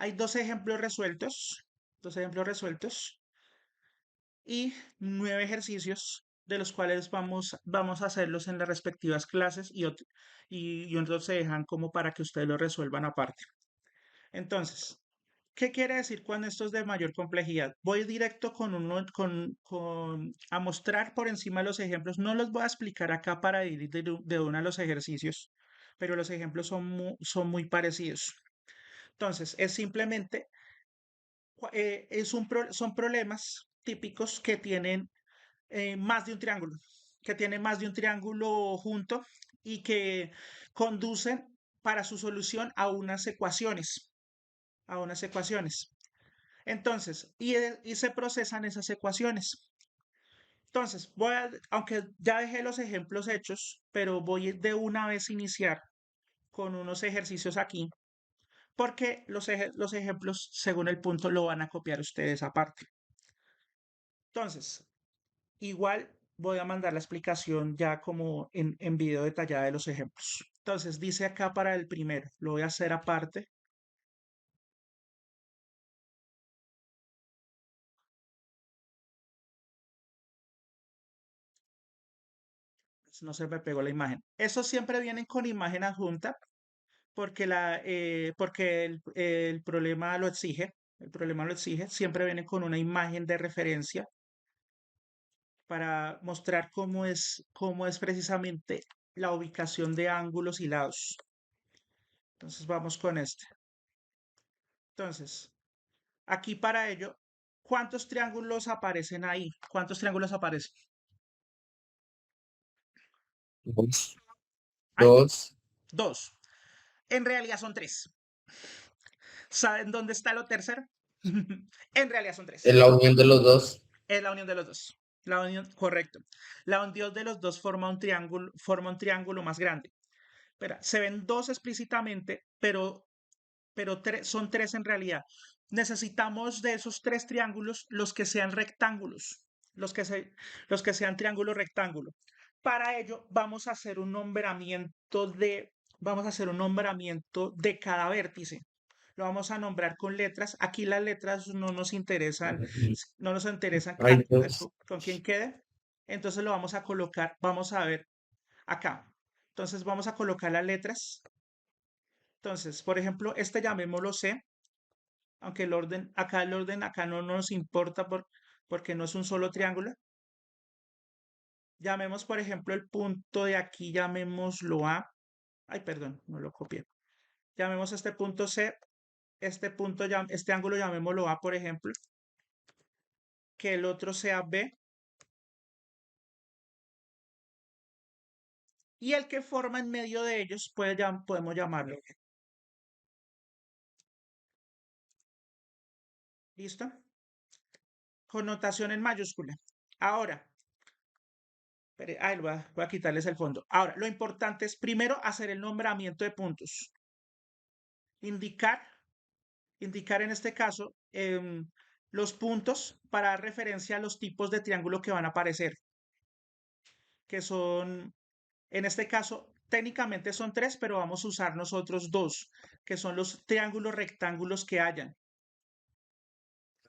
Hay dos ejemplos resueltos y 9 ejercicios de los cuales vamos a hacerlos en las respectivas clases y otros se dejan como para que ustedes lo resuelvan aparte. Entonces, ¿qué quiere decir cuando esto es de mayor complejidad? Voy directo a mostrar por encima los ejemplos. No los voy a explicar acá para ir de uno a los ejercicios, pero los ejemplos son muy parecidos. Entonces, es simplemente, son problemas típicos que tienen más de un triángulo, junto y que conducen para su solución a unas ecuaciones. Entonces, y se procesan esas ecuaciones. Entonces, aunque ya dejé los ejemplos hechos, pero voy de una vez a iniciar con unos ejercicios aquí, porque los ejemplos, según el punto, lo van a copiar ustedes aparte. Entonces, igual voy a mandar la explicación ya como en video detallada de los ejemplos. Entonces, dice acá para el primero, lo voy a hacer aparte. No se me pegó la imagen. Eso siempre vienen con imagen adjunta porque el problema lo exige. El problema lo exige. Siempre viene con una imagen de referencia para mostrar cómo es precisamente la ubicación de ángulos y lados. Entonces vamos con este. Entonces, aquí para ello, ¿cuántos triángulos aparecen ahí? ¿Cuántos triángulos aparecen? Dos. Hay Dos. dos. En realidad son tres. ¿Saben dónde está lo tercero? En realidad son Es tres. la unión de los dos. Es la unión de los dos. La unión, correcto. La unión de los dos forma un triángulo más grande. Espera, se ven dos explícitamente, pero son tres en realidad. Necesitamos de esos tres triángulos los que sean rectángulos, los que sean triángulo rectángulo. Para ello vamos a hacer un nombramiento de cada vértice. Lo vamos a nombrar con letras. Aquí las letras no nos interesan Hay dos. con quién quede. Entonces lo vamos a colocar, vamos a ver acá. Entonces vamos a colocar las letras. Entonces, por ejemplo, este llamémoslo C, aunque el orden acá no nos importa porque no es un solo triángulo. Llamemos, por ejemplo, el punto de aquí, llamémoslo A. Ay, perdón, no lo copié. Llamemos este punto C, este ángulo llamémoslo A, por ejemplo, que el otro sea B, y el que forma en medio de ellos podemos llamarlo. ¿Listo? Connotación en mayúscula. Ahora, voy a quitarles el fondo. Ahora, lo importante es primero hacer el nombramiento de puntos. Indicar, indicar en este caso los puntos para dar referencia a los tipos de triángulo que van a aparecer, que son, en este caso, técnicamente son tres, pero vamos a usar nosotros dos, que son los triángulos rectángulos que hayan.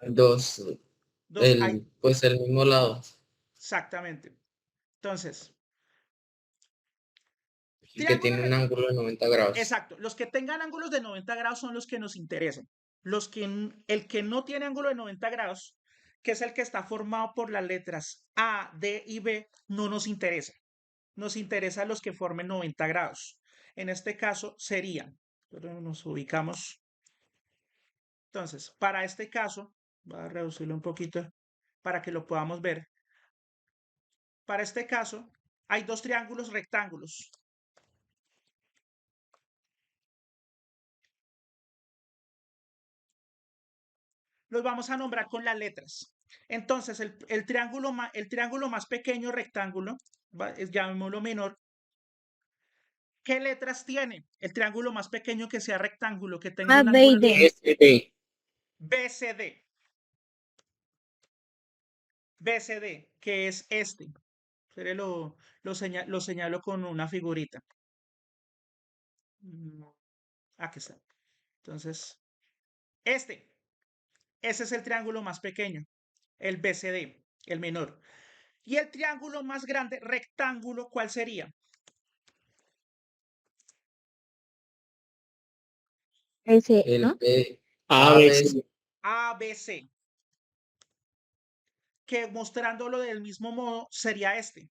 Dos. Dos hay, Pues el mismo lado. exactamente. Entonces, El que triángulo tiene un ángulo de 90 grados. exacto. Los que tengan ángulos de 90 grados son los que nos interesan. El que no tiene ángulo de 90 grados, que es el que está formado por las letras A, D y B, no nos interesa. Nos interesan los que formen 90 grados. En este caso serían, pero nos ubicamos. Entonces, para este caso, voy a reducirlo un poquito para que lo podamos ver. Para este caso, hay dos triángulos rectángulos. Los vamos a nombrar con las letras. Entonces, el triángulo más pequeño rectángulo, llamémoslo menor, ¿qué letras tiene? El triángulo más pequeño que sea rectángulo, que tenga A, un B y ángulo de D. SD. BCD. BCD, que es este. Lo señalo con una figurita. Aquí está. Entonces, Ese es el triángulo más pequeño, el BCD, el menor. Y el triángulo más grande, rectángulo, ¿cuál sería? Ese, El ¿no? B, ABC. ABC, que mostrándolo del mismo modo sería este.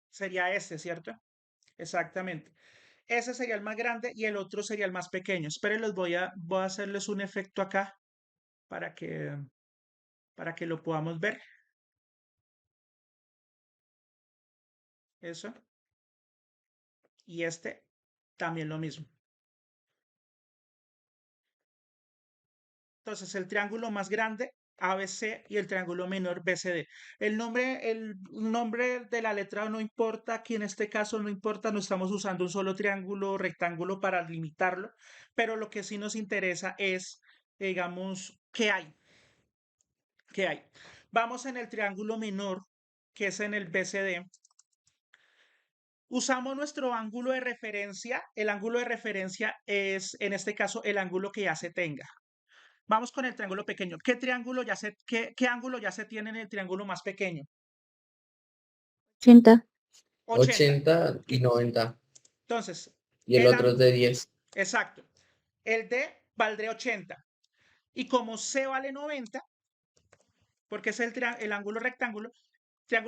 Sería este, ¿cierto? Exactamente. Ese sería el más grande y el otro sería el más pequeño. Esperen, voy a hacerles un efecto acá para que lo podamos ver. Eso. Y este también lo mismo. Entonces, el triángulo más grande, ABC, y el triángulo menor, BCD. El nombre de la letra no importa, aquí en este caso no importa, no estamos usando un solo triángulo rectángulo para limitarlo, pero lo que sí nos interesa es, digamos, ¿qué hay? ¿Qué hay? Vamos en el triángulo menor, que es en el BCD. Usamos nuestro ángulo de referencia. El ángulo de referencia es, en este caso, el ángulo que ya se tenga. Vamos con el triángulo pequeño. ¿Qué ángulo ya se tiene en el triángulo más pequeño? 80. 80 y 90. Entonces, Y el otro es de 10. exacto. El D valdría 80. Y como C vale 90, porque es el ángulo rectángulo,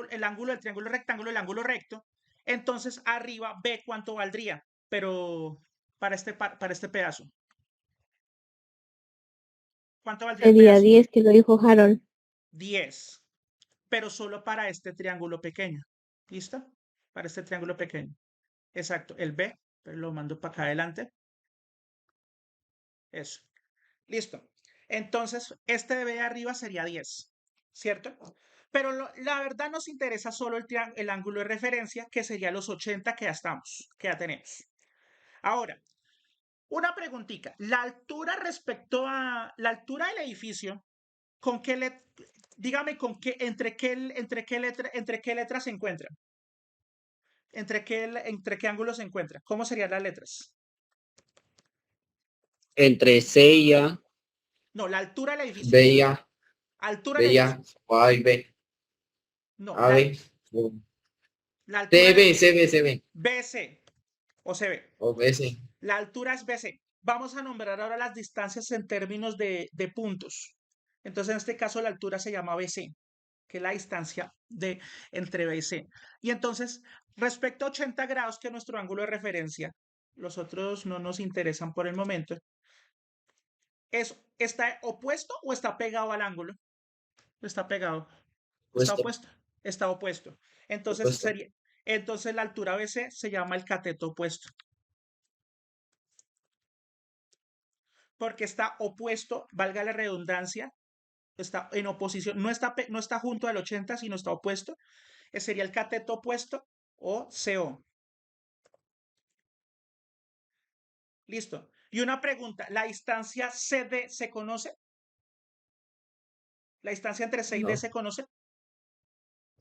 el ángulo del triángulo rectángulo, el ángulo recto, entonces arriba B cuánto valdría, pero para este pedazo. ¿Cuánto valdría el Sería pedazo? 10 que lo dijo Harold. 10, pero solo para este triángulo pequeño. ¿Listo? Para este triángulo pequeño. Exacto, el B, lo mando para acá adelante. Eso. Listo. Entonces, este de B de arriba sería 10, ¿cierto? Pero la verdad nos interesa solo el ángulo de referencia, que sería los 80 que ya tenemos. Ahora, una preguntita. La altura respecto a la altura del edificio, ¿con qué dígame entre qué letras se encuentran? ¿Entre qué ángulos se encuentran? ¿Cómo serían las letras? Entre C y A. No, la altura del edificio. B y A. Altura B del y edificio. A. A y B. No, A, B. la altura del CB, edificio. CB, CB. BC o CB. O BC. La altura es BC. Vamos a nombrar ahora las distancias en términos de puntos. Entonces, en este caso, la altura se llama BC, que es la distancia entre B y C. Y entonces, respecto a 80 grados, que es nuestro ángulo de referencia, los otros no nos interesan por el momento. ¿Está opuesto o está pegado al ángulo? Está pegado. Está Puesto. opuesto. Está opuesto. Entonces, Opuesto. entonces la altura BC se llama el cateto opuesto. Porque está opuesto, valga la redundancia, está en oposición, no está junto al 80, sino está opuesto. Sería el cateto opuesto o CO. Listo. Y una pregunta, ¿la distancia CD se conoce? ¿La distancia entre C y D No. se conoce?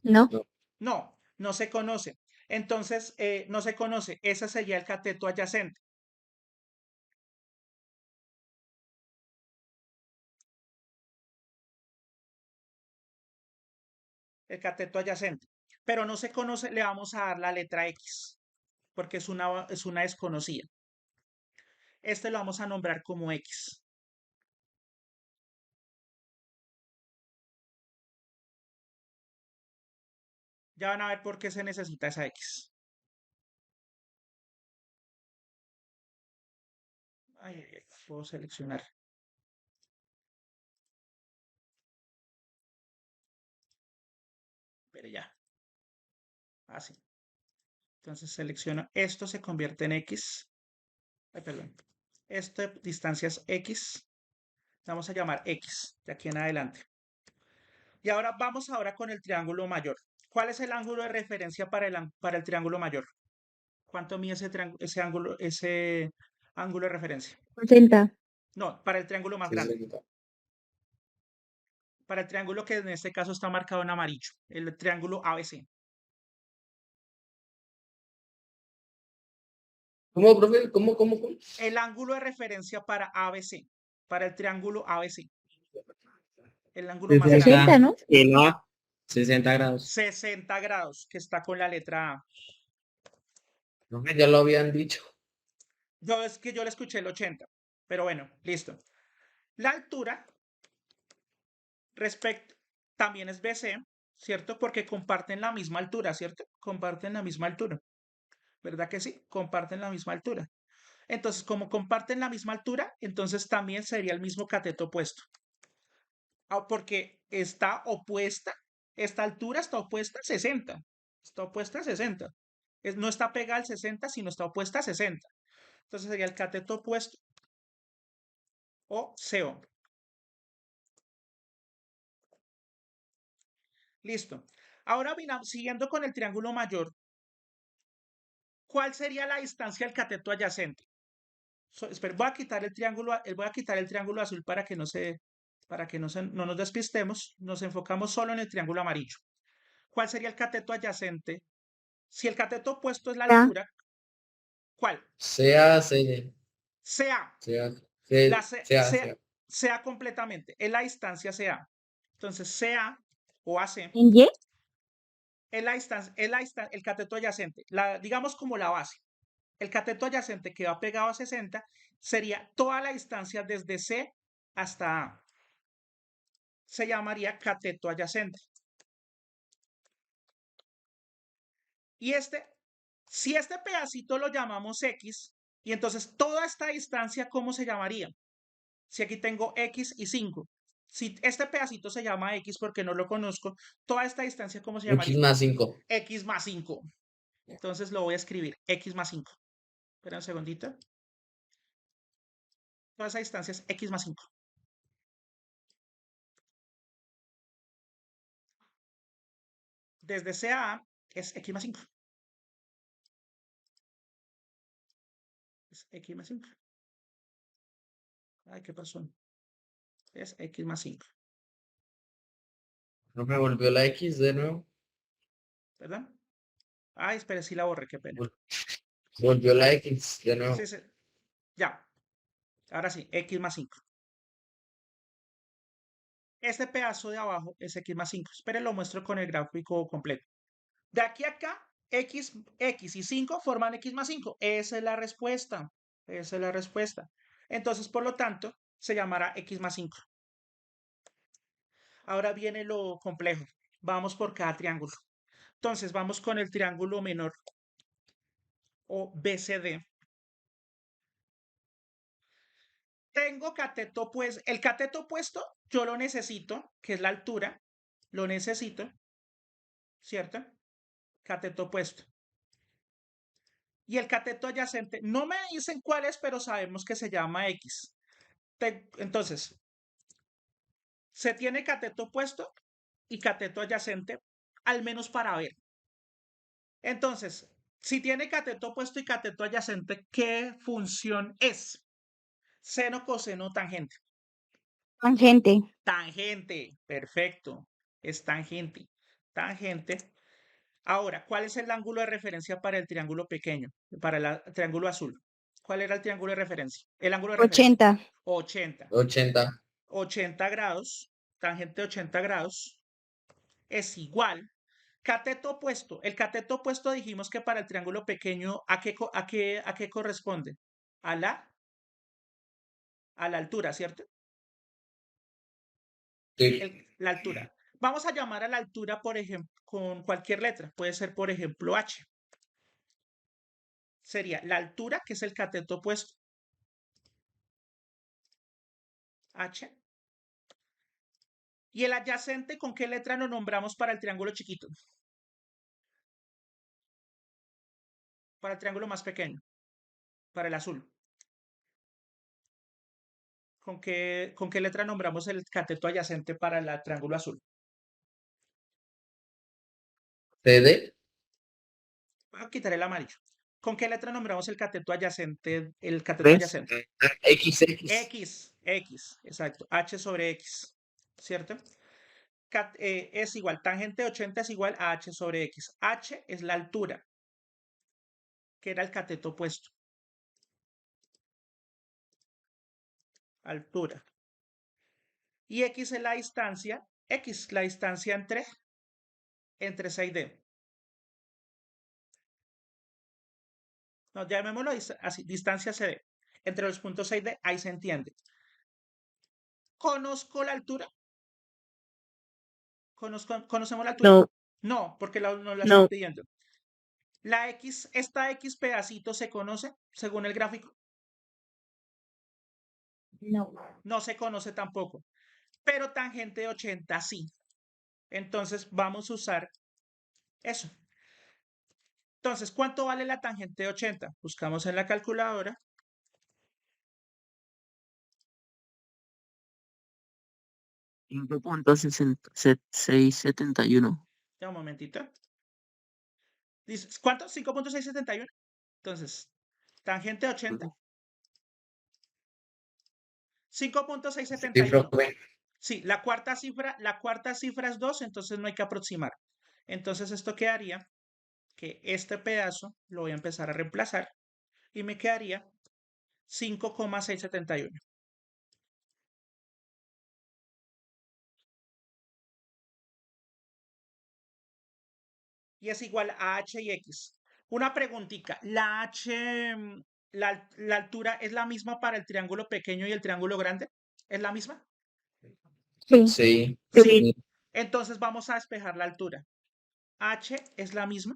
No. No. No, no se conoce. Entonces, no se conoce. Ese sería el cateto adyacente. El cateto adyacente. Pero no se conoce, le vamos a dar la letra X, porque es una desconocida. Este lo vamos a nombrar como X. Ya van a ver por qué se necesita esa X. Ay, puedo seleccionar. Pero ya. Así. Entonces selecciono. Esto se convierte en X. Ay, perdón. Esta distancia es X. Vamos a llamar X de aquí en adelante. Y ahora vamos con el triángulo mayor. ¿Cuál es el ángulo de referencia para el triángulo mayor? ¿Cuánto mide ese ángulo de referencia? 80. No, para el triángulo más grande. 60. Para el triángulo que en este caso está marcado en amarillo. El triángulo ABC. ¿Cómo, profe? ¿Cómo? El ángulo de referencia para ABC, para el triángulo ABC. El ángulo más grande. 60, ¿no? El A, 60 grados. 60 grados, que está con la letra A. Profe, ya lo habían dicho. Es que yo le escuché el 80, pero bueno, listo. La altura también es BC, ¿cierto? Porque comparten la misma altura, ¿cierto? Comparten la misma altura. ¿Verdad que sí? Comparten la misma altura. Entonces, como comparten la misma altura, entonces también sería el mismo cateto opuesto. Porque está opuesta, esta altura está opuesta a 60. Está opuesta a 60. No está pegada al 60, sino está opuesta a 60. Entonces sería el cateto opuesto o CO. Listo. Ahora siguiendo con el triángulo mayor, ¿cuál sería la distancia del cateto adyacente? Espera, voy a quitar el triángulo, voy a quitar el triángulo azul para que no nos despistemos. Nos enfocamos solo en el triángulo amarillo. ¿Cuál sería el cateto adyacente? Si el cateto opuesto es la Ya. altura, ¿cuál? CA. La CA. CA completamente. Es la distancia CA. Entonces, CA o AC ¿En Y? es la distancia, el cateto adyacente. Digamos como la base. El cateto adyacente que va pegado a 60 sería toda la distancia desde C hasta A. Se llamaría cateto adyacente. Y si este pedacito lo llamamos X, y entonces toda esta distancia, ¿cómo se llamaría? Si aquí tengo X y 5. Si este pedacito se llama X porque no lo conozco, toda esta distancia, ¿cómo se llamaría? X más 5. X más 5. Entonces lo voy a escribir, X más 5. Espera un segundito. Toda esa distancia es X más 5. Desde C a A es X más 5. Es X más 5. Ay, ¿qué pasó? Es X más 5. ¿No me volvió la X de nuevo? ¿Verdad? Ay, espera, sí la borré, qué pena. Volvió la X de nuevo. Sí, sí. Ya. Ahora sí, X más 5. Este pedazo de abajo es X más 5. Esperen, lo muestro con el gráfico completo. De aquí a acá, X y 5 forman X más 5. Esa es la respuesta. Esa es la respuesta. Entonces, por lo tanto, se llamará X más 5. Ahora viene lo complejo. Vamos por cada triángulo. Entonces, vamos con el triángulo menor o BCD. Tengo cateto, pues, el cateto opuesto yo lo necesito, que es la altura. Lo necesito, ¿cierto? Cateto opuesto. Y el cateto adyacente, no me dicen cuál es, pero sabemos que se llama X. Entonces, se tiene cateto opuesto y cateto adyacente, al menos para ver. Entonces, si tiene cateto opuesto y cateto adyacente, ¿qué función es? Seno, coseno, tangente. Tangente. Tangente, perfecto. Es tangente. Tangente. Ahora, ¿cuál es el ángulo de referencia para el triángulo pequeño? Para el triángulo azul. ¿Cuál era el triángulo de referencia? El ángulo de referencia. 80. 80. 80. 80 grados. Tangente de 80 grados es igual. Cateto opuesto. El cateto opuesto dijimos que para el triángulo pequeño, ¿a qué corresponde? A la altura, ¿cierto? Sí. La altura. Vamos a llamar a la altura, por ejemplo, con cualquier letra. Puede ser, por ejemplo, H. Sería la altura, que es el cateto opuesto. H. Y el adyacente, ¿con qué letra lo nombramos para el triángulo chiquito? Para el triángulo más pequeño. Para el azul. ¿Con qué letra nombramos el cateto adyacente para el triángulo azul? CD. Voy a quitar el amarillo. ¿Con qué letra nombramos el cateto adyacente? El cateto ¿Ves? adyacente. XX. X, exacto. H sobre X, ¿cierto? Es igual, tangente de 80 es igual a H sobre X. H es la altura, que era el cateto opuesto. altura. Y X es la distancia, X, la distancia entre C y D. No, llamémoslo así, distancia CD. Entre los puntos C y D, ahí se entiende. ¿Conozco la altura? ¿Conocemos la altura? No, No, porque no la No. estoy pidiendo. La X, esta X pedacito se conoce según el gráfico. no. No se conoce tampoco. Pero tangente de 80 sí. Entonces vamos a usar eso. Entonces, ¿cuánto vale la tangente de 80? Buscamos en la calculadora. 5.671. Ya un momentito. ¿Cuánto? 5.671. Entonces, tangente de 80. 5.671. Sí, la cuarta cifra es 2, entonces no hay que aproximar. Entonces esto quedaría que este pedazo lo voy a empezar a reemplazar y me quedaría 5.671. Y es igual a H y X. Una preguntita, ¿la H, la altura es la misma para el triángulo pequeño y el triángulo grande? ¿Es la misma? Sí. Sí. Sí. Entonces vamos a despejar la altura. H es la misma.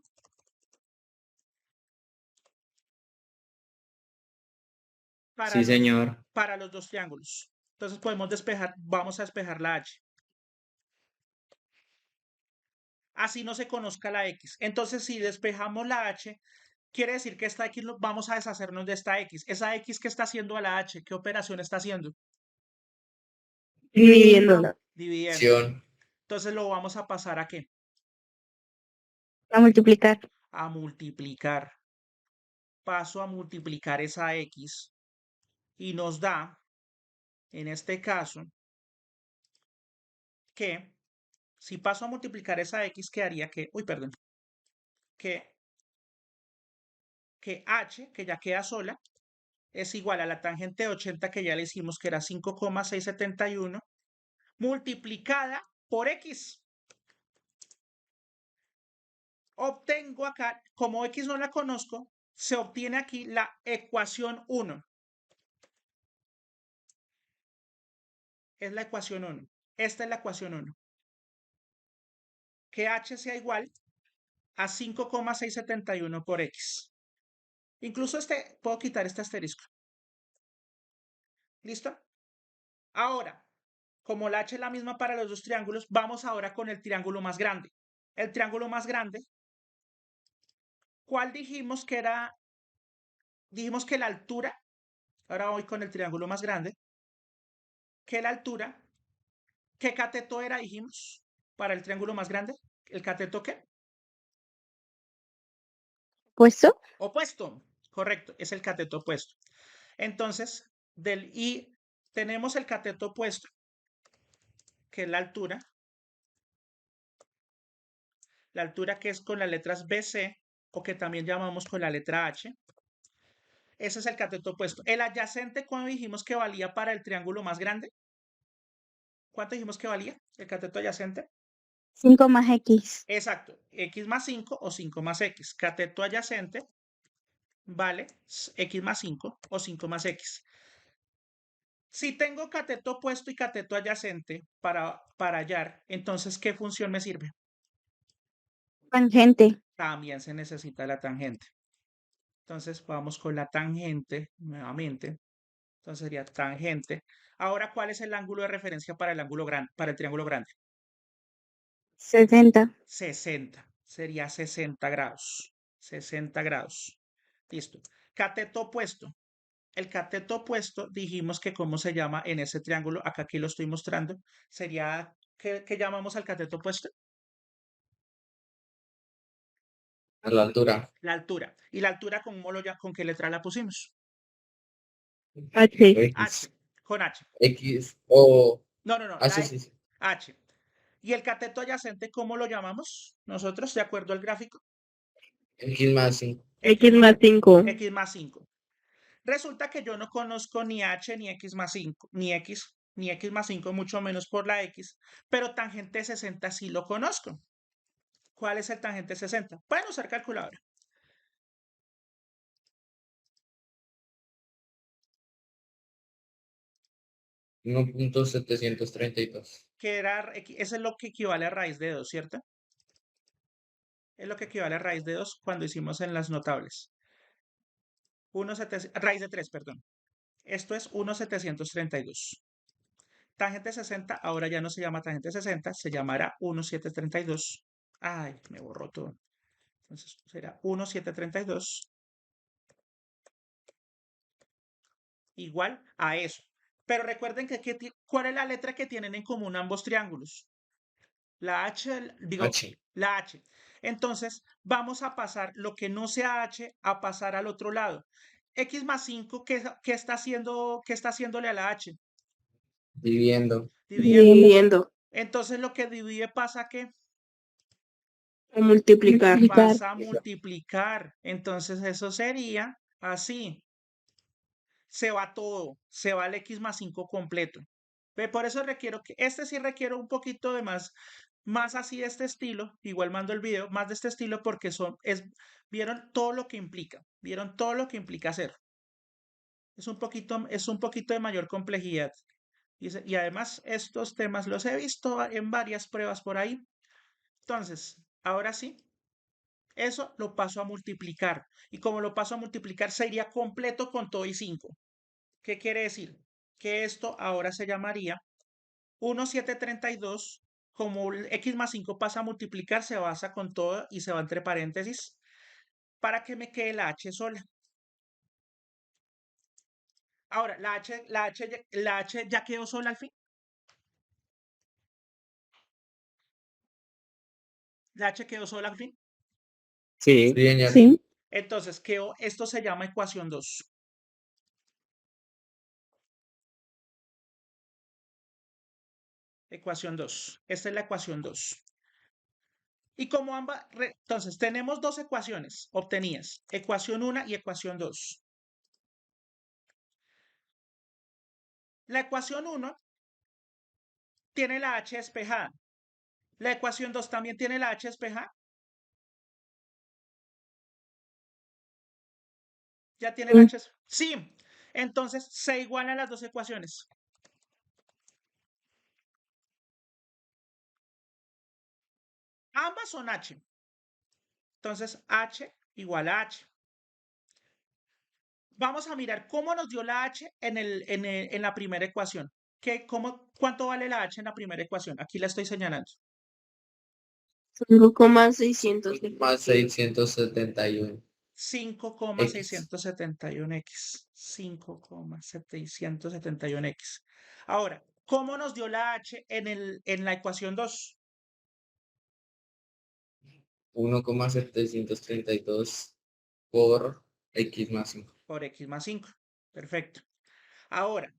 Sí, señor. Para los dos triángulos. Entonces podemos vamos a despejar la H. Así no se conozca la X. Entonces, si despejamos la H, quiere decir que esta X vamos a deshacernos de esta X. Esa X que está haciendo a la H, ¿qué operación está haciendo? Dividiéndola. Dividiendo. Entonces lo vamos a pasar ¿a qué? A multiplicar. A multiplicar. Paso a multiplicar esa X y nos da, en este caso, que si paso a multiplicar esa X, quedaría que, que H, que ya queda sola, es igual a la tangente de 80 que ya le hicimos, que era 5.671, multiplicada por X. Obtengo acá, como X no la conozco, se obtiene aquí la ecuación 1. Es la ecuación 1. Esta es la ecuación 1. Que H sea igual a 5.671 por X. Incluso puedo quitar este asterisco. ¿Listo? Ahora, como la H es la misma para los dos triángulos, vamos ahora con el triángulo más grande. El triángulo más grande, ¿cuál dijimos que era? Dijimos que la altura, ahora voy con el triángulo más grande, que la altura, ¿qué cateto era, dijimos, para el triángulo más grande? ¿El cateto qué? ¿Puesto? Opuesto. Correcto, es el cateto opuesto. Entonces, del I tenemos el cateto opuesto, que es la altura que es con las letras BC o que también llamamos con la letra H. Ese es el cateto opuesto. El adyacente, ¿cuánto dijimos que valía para el triángulo más grande? ¿Cuánto dijimos que valía el cateto adyacente? 5 más X. Exacto, X más 5 o 5 más X. Cateto adyacente vale X más 5 o 5 más X. Si tengo cateto opuesto y cateto adyacente para hallar, entonces, ¿qué función me sirve? Tangente. También se necesita la tangente. Entonces, vamos con la tangente nuevamente. Entonces sería tangente. Ahora, ¿cuál es el ángulo de referencia para el ángulo grande, para el triángulo grande? 60. 60. Sería 60 grados. 60 grados. Listo. Cateto opuesto. El cateto opuesto, dijimos que cómo se llama en ese triángulo, acá aquí lo estoy mostrando, sería, ¿qué llamamos al cateto opuesto? A la altura. La altura. ¿Y la altura con qué letra la pusimos? H. H, con H. X o No, H, sí. H. ¿Y el cateto adyacente cómo lo llamamos nosotros, de acuerdo al gráfico? X más 5. X más 5. X más 5. Resulta que yo no conozco ni h ni x más 5, ni x más 5, mucho menos por la x, pero tangente 60 sí lo conozco. ¿Cuál es el tangente 60? Pueden usar calculadora. $1.732. Que era, eso es lo que equivale a raíz de 2, ¿cierto? Es lo que equivale a raíz de 2 cuando hicimos en las notables. Raíz de 3, perdón. Esto es 1.732. Tangente 60 ahora ya no se llama tangente 60, se llamará 1.732. Ay, me borró todo. Entonces será 1.732 igual a eso. Pero recuerden que ¿cuál es la letra que tienen en común ambos triángulos? La H, digo, H. la H. Entonces, vamos a pasar lo que no sea H a pasar al otro lado. X más 5, ¿qué está haciéndole a la H? Dividiendo. Dividiendo. Entonces, lo que divide pasa que A multiplicar. pasa a multiplicar. Entonces, eso sería así. Se va todo, se va el X más 5 completo. Por eso requiero que, sí requiero un poquito de más así de este estilo, igual mando el video, más de este estilo porque vieron todo lo que implica, vieron todo lo que implica hacer. Es un poquito de mayor complejidad. Y además estos temas los he visto en varias pruebas por ahí. Entonces, ahora sí, eso lo paso a multiplicar. Y como lo paso a multiplicar, sería completo con todo y 5. ¿Qué quiere decir? Que esto ahora se llamaría 1.732. Como el x más 5 pasa a multiplicar, se basa con todo y se va entre paréntesis para que me quede la h sola. Ahora, la h ya quedó sola al fin. La h quedó sola al fin. Sí. Sí, señor. Sí. Entonces, esto se llama ecuación 2. Ecuación 2. Esta es la ecuación 2. Y como entonces tenemos dos ecuaciones obtenidas, ecuación 1 y ecuación 2. La ecuación 1 tiene la h despejada. La ecuación 2 también tiene la h despejada. ¿Ya tiene la h? Sí. Entonces se igualan las dos ecuaciones. Ambas son h. Entonces h igual a h. Vamos a mirar cómo nos dio la h en la primera ecuación. ¿Cuánto vale la h en la primera ecuación? Aquí la estoy señalando. 5,671. 5,671x. 5,671x. Ahora, ¿cómo nos dio la h en la ecuación 2? 1,732 por x más 5. Por x más 5. Perfecto. Ahora,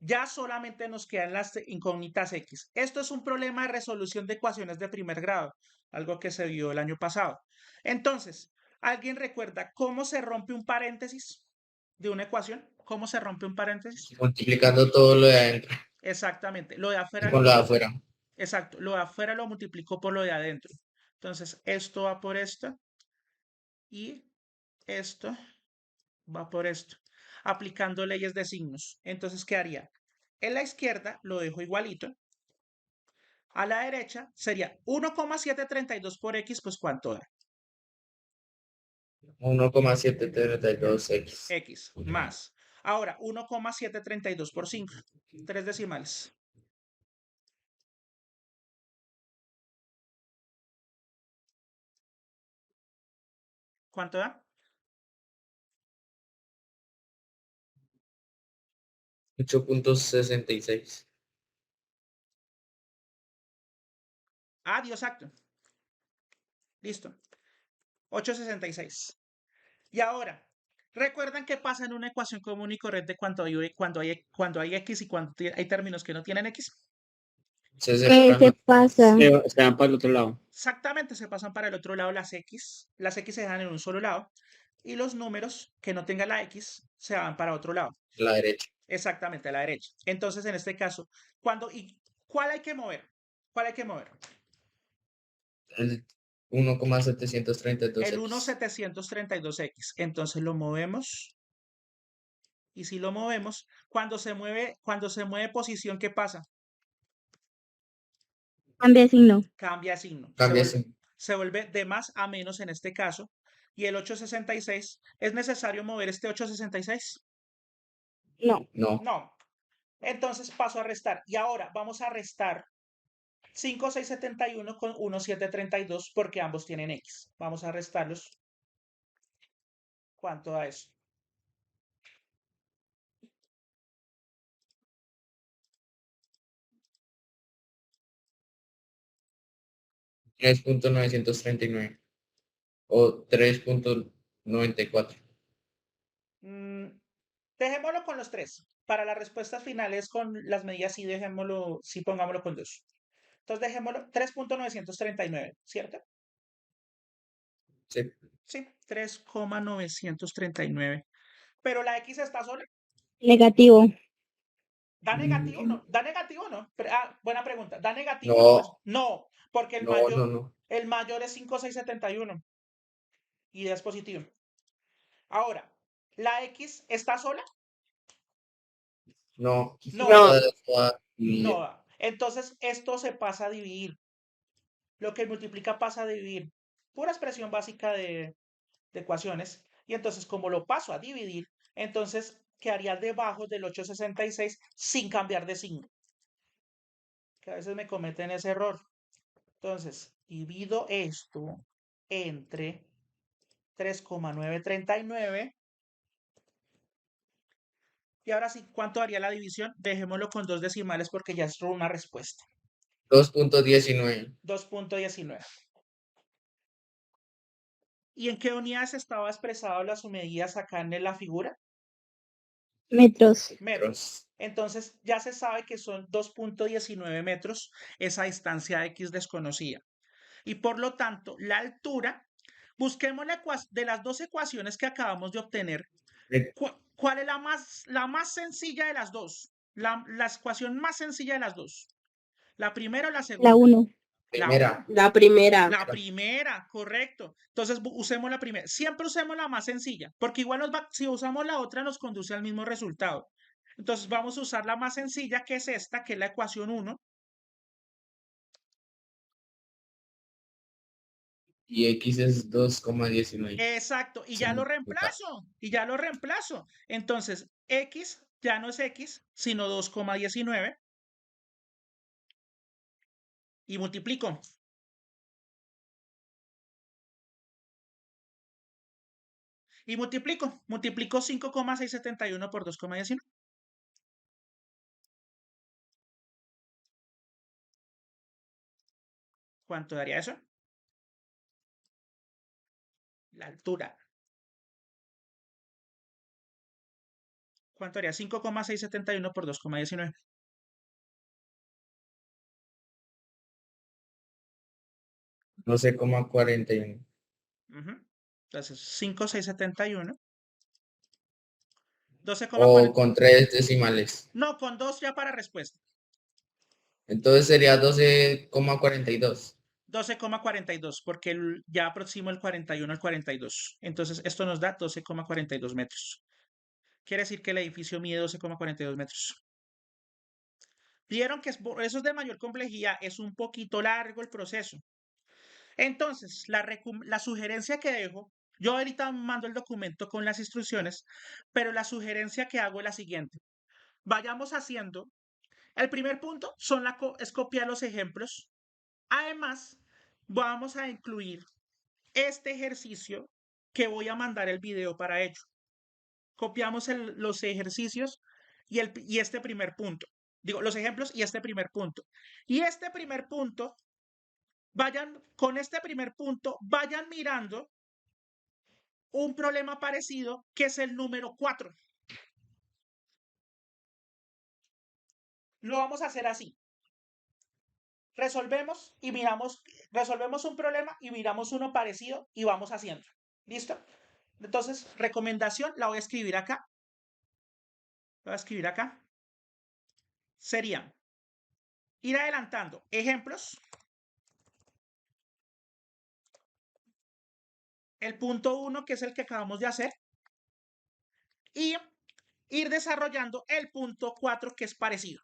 ya solamente nos quedan las incógnitas x. Esto es un problema de resolución de ecuaciones de primer grado, algo que se vio el año pasado. Entonces, ¿alguien recuerda cómo se rompe un paréntesis de una ecuación? ¿Cómo se rompe un paréntesis? Multiplicando todo lo de adentro Exactamente. Lo de afuera con lo de afuera. Exacto. Lo de afuera lo multiplico por lo de adentro. Entonces, esto va por esto y esto va por esto, aplicando leyes de signos. Entonces, ¿qué haría? En la izquierda lo dejo igualito. A la derecha sería 1,732 por x, pues ¿cuánto da? 1,732x. X más. Ahora, 1,732 por 5. 3 decimales. ¿Cuánto da? 8,66. Ah, dio exacto. Listo. 8,66. Y ahora, ¿recuerdan qué pasa en una ecuación común y corriente cuando hay x y cuando hay términos que no tienen x? Se ¿Qué separan. pasa? Se van para el otro lado. Exactamente, se pasan para el otro lado las x. Las x se dejan en un solo lado. y los números que no tengan la X se van para otro lado. La derecha. Exactamente, a la derecha. Entonces, en este caso, ¿cuál hay que mover? ¿Cuál hay que mover? El 1,732 El X. 1,732X. Entonces lo movemos. Y si lo movemos, cuando se mueve posición, ¿qué pasa? Cambia de signo. Cambia signo. Cambia signo. Se vuelve de más a menos en este caso. Y el 866, ¿es necesario mover este 866? No. No. No. Entonces paso a restar. Y ahora vamos a restar 5,671 con 1,732 porque ambos tienen X. Vamos a restarlos. ¿Cuánto da eso? 3,939 o 3,94. Dejémoslo con los 3. Para las respuestas finales con las medidas sí dejémoslo, sí pongámoslo con 2. Entonces dejémoslo 3,939, ¿cierto? Sí. Sí, 3,939. Pero la X está sola. Negativo. ¿Da negativo o no? ¿Da negativo o no? Buena pregunta. ¿Da negativo No. o no? No, porque el No. mayor es 5,671 y es positivo. Ahora, ¿la X está sola? No. No. No. No. Entonces esto se pasa a dividir. Lo que multiplica pasa a dividir. Pura expresión básica de ecuaciones. Y entonces, como lo paso a dividir, entonces quedaría debajo del 866 sin cambiar de signo. Que a veces me cometen ese error. Entonces, divido esto entre 3,939. Y ahora sí, ¿cuánto haría la división? Dejémoslo con 2 decimales porque ya es una respuesta. 2,19. 2,19. ¿Y en qué unidades estaba expresado las medidas acá en la figura? Metros. Metros. Entonces ya se sabe que son 2,19 metros esa distancia X desconocida. Y por lo tanto, la altura, busquemos de las dos ecuaciones que acabamos de obtener, ¿cuál es la más sencilla de las dos? La ecuación más sencilla de las dos. ¿La primera o la segunda? La 1. Primera. La primera. La primera, correcto. Entonces usemos la primera. Siempre usemos la más sencilla, porque igual si usamos la otra nos conduce al mismo resultado. Entonces vamos a usar la más sencilla, que es esta, que es la ecuación 1. Y X es 2,19. Exacto, y Sí, ya lo reemplazo. Entonces, X ya no es X, sino 2,19. Y multiplico. Multiplico 5,671 por 2,19. ¿Cuánto daría eso? La altura. ¿Cuánto haría? 5,671 por 2,19. 12,41. Entonces, 5,671. 12,40. O con 3 decimales. No, con 2 ya para respuesta. Entonces sería 12,42. 12,42, porque ya aproximo el 41 al 42. Entonces, esto nos da 12,42 metros. Quiere decir que el edificio mide 12,42 metros. Vieron que eso es de mayor complejidad, es un poquito largo el proceso. Entonces, la sugerencia que dejo, yo ahorita mando el documento con las instrucciones, pero la sugerencia que hago es la siguiente. Vayamos haciendo. El primer punto es copiar los ejemplos. Además, vamos a incluir este ejercicio que voy a mandar el video para ello. Copiamos los ejercicios y este primer punto. Digo, los ejemplos y este primer punto. Y este primer punto, con este primer punto, vayan mirando un problema parecido que es el número 4. Lo vamos a hacer así. Resolvemos un problema y miramos uno parecido y vamos haciendo. ¿Listo? Entonces, recomendación, la voy a escribir acá. La voy a escribir acá. Sería ir adelantando ejemplos. El punto 1, que es el que acabamos de hacer. Y ir desarrollando el punto 4, que es parecido.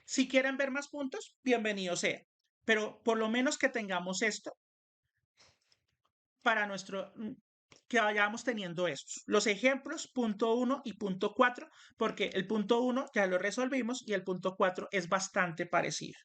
Si quieren ver más puntos, bienvenido sea. Pero por lo menos que tengamos esto para que vayamos teniendo estos. Los ejemplos, punto 1 y punto 4, porque el punto 1 ya lo resolvimos y el punto 4 es bastante parecido.